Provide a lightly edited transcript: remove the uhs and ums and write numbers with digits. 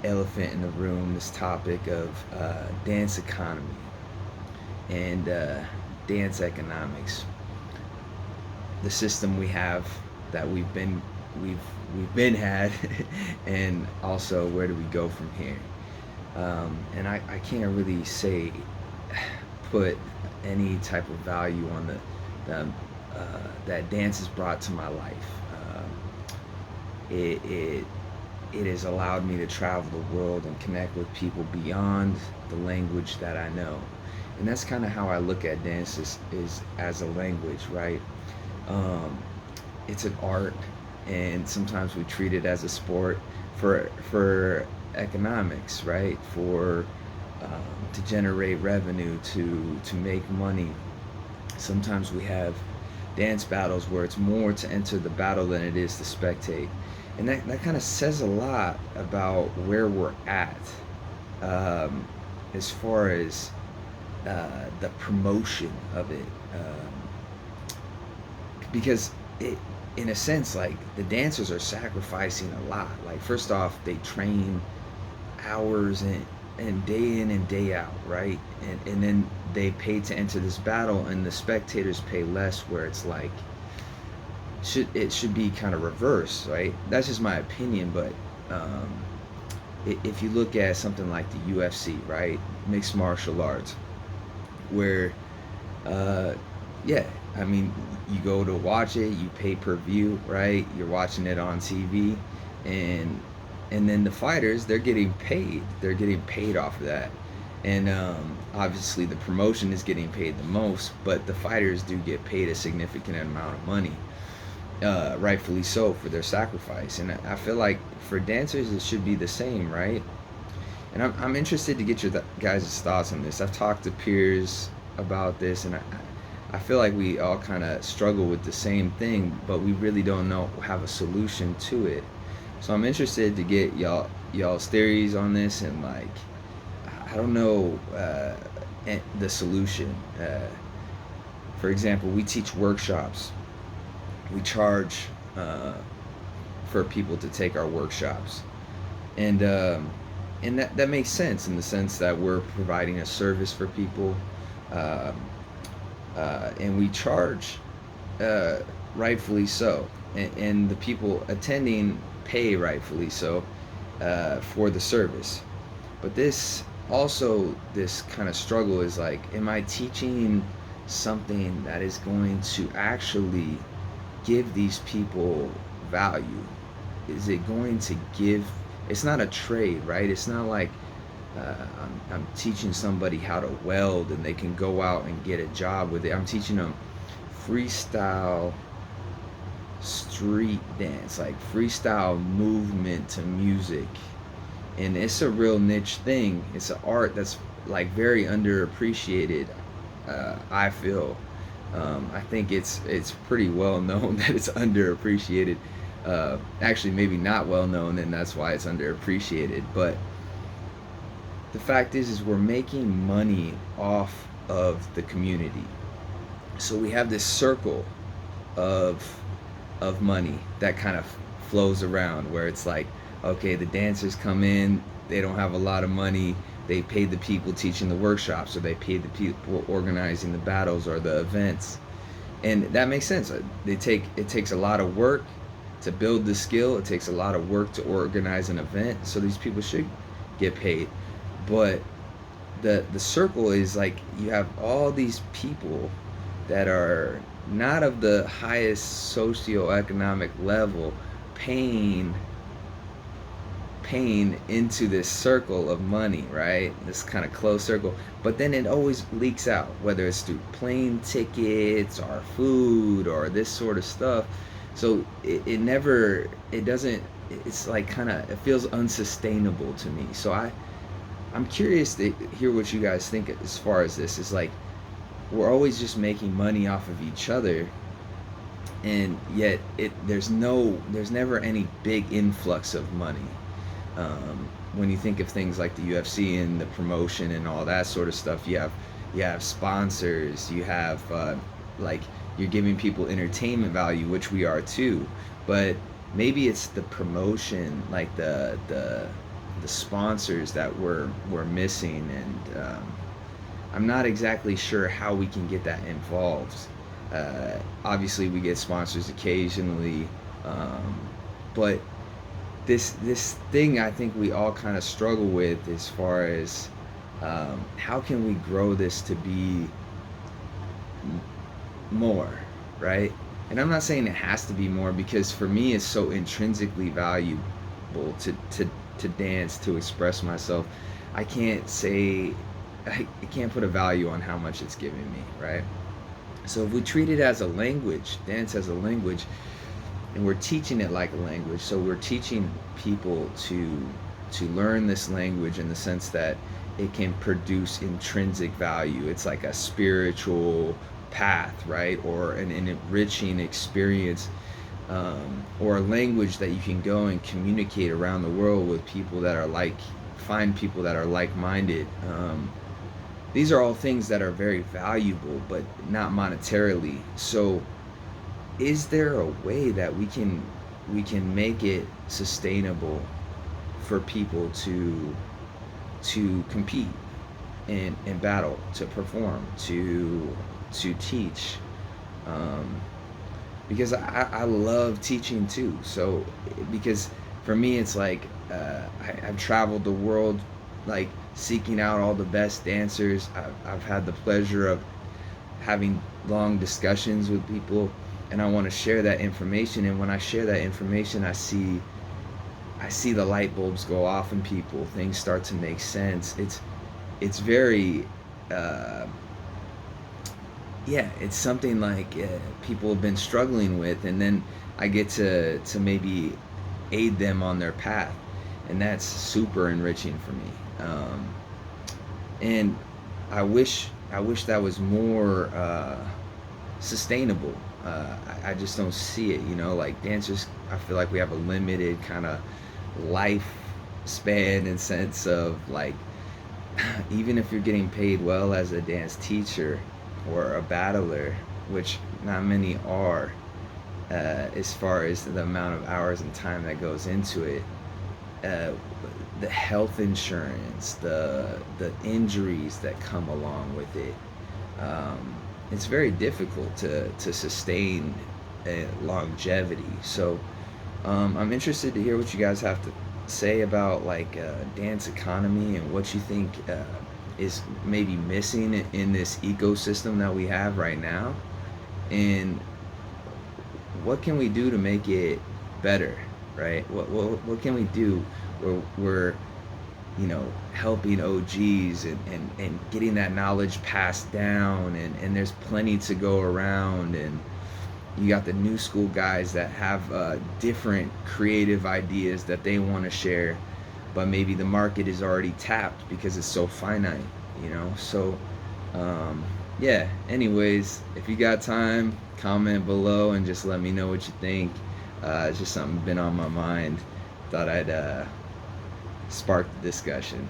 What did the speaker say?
elephant in the room, this topic of dance economy and dance economics, the system we have that we've we've been had, and also where do we go from here? And I can't really say put any type of value on the that dance has brought to my life. It it has allowed me to travel the world and connect with people beyond the language that I know. And that's kind of how I look at dance is as a language, right? Um, it's an art, and sometimes we treat it as a sport for economics, right? For to generate revenue, to make money. Sometimes we have dance battles where it's more to enter the battle than it is to spectate. And that kind of says a lot about where we're at, um, as far as the promotion of it. Because it, in a sense, like the dancers are sacrificing a lot. Like, first off, they train hours and day in and day out, right? And then they pay to enter this battle, and the spectators pay less, where it's like it should be kind of reversed, right? That's just my opinion, but um, if you look at something like the UFC, right, mixed martial arts, where uh, yeah, I mean, you go to watch it, you pay per view, right? You're watching it on TV, and then the fighters, they're getting paid off of that. And obviously the promotion is getting paid the most, but the fighters do get paid a significant amount of money, rightfully so, for their sacrifice. And I feel like for dancers it should be the same, right? And I'm interested to get your guys' thoughts on this. I've talked to peers about this, and I feel like we all kind of struggle with the same thing, but we really don't know have a solution to it. So I'm interested to get y'all's theories on this, and like, I don't know, the solution. For example, we teach workshops. We charge for people to take our workshops, and that makes sense in the sense that we're providing a service for people, um, and we charge, uh, rightfully so, and the people attending pay rightfully so, for the service. But this kind of struggle is like, am I teaching something that is going to actually give these people value? Is it going to give? It's not a trade, right? It's not like I'm teaching somebody how to weld and they can go out and get a job with it. I'm teaching them freestyle street dance, like freestyle movement to music. And it's a real niche thing. It's an art that's like very underappreciated, I feel. I think it's pretty well known that it's underappreciated. Actually, maybe not well known, and that's why it's underappreciated. But the fact is we're making money off of the community. So we have this circle of money that kind of flows around, where it's like, okay, the dancers come in, they don't have a lot of money, they pay the people teaching the workshops, or they pay the people organizing the battles or the events. And that makes sense. It takes a lot of work to build the skill, it takes a lot of work to organize an event, so these people should get paid. But the circle is like, you have all these people that are not of the highest socioeconomic level, paying into this circle of money, right? This kind of closed circle. But then it always leaks out, whether it's through plane tickets or food or this sort of stuff. So it never, it doesn't, it's like kind of, it feels unsustainable to me. So I'm curious to hear what you guys think as far as this. Is like, we're always just making money off of each other, and yet there's never any big influx of money. When you think of things like the UFC and the promotion and all that sort of stuff, you have sponsors, you have, like, you're giving people entertainment value, which we are too. But maybe it's the promotion, like the the sponsors that we're missing, and I'm not exactly sure how we can get that involved. Obviously, we get sponsors occasionally, um, but this thing I think we all kind of struggle with as far as how can we grow this to be more, right? And I'm not saying it has to be more, because for me it's so intrinsically valuable to dance, to express myself. I can't say I can't put a value on how much it's giving me, right? So if we treat it as a language, dance as a language, and we're teaching it like a language, so we're teaching people to learn this language in the sense that it can produce intrinsic value. It's like a spiritual path, right? Or an enriching experience, or a language that you can go and communicate around the world with people that are find people that are like-minded. These are all things that are very valuable, but not monetarily. So is there a way that we can make it sustainable for people to compete in battle, to perform, to teach? Um, because I love teaching too. So because for me it's like I've traveled the world, like seeking out all the best dancers. I've had the pleasure of having long discussions with people, and I want to share that information. And when I share that information, I see the light bulbs go off in people. Things start to make sense. It's very yeah, it's something like people have been struggling with, and then I get to maybe aid them on their path, and that's super enriching for me. And I wish that was more sustainable. I just don't see it. Like dancers, I feel like we have a limited kind of life span and sense of like, even if you're getting paid well as a dance teacher or a battler, which not many are, as far as the amount of hours and time that goes into it, uh, the health insurance, the injuries that come along with it, it's very difficult to sustain longevity. So I'm interested to hear what you guys have to say about like dance economy, and what you think is maybe missing in this ecosystem that we have right now, and what can we do to make it better, right? What can we do where we're helping OGs, and getting that knowledge passed down, and there's plenty to go around, and you got the new school guys that have different creative ideas that they want to share, but maybe the market is already tapped because it's so finite. So yeah, anyways, if you got time, comment below and just let me know what you think. It's just something been on my mind. Thought I'd spark the discussion.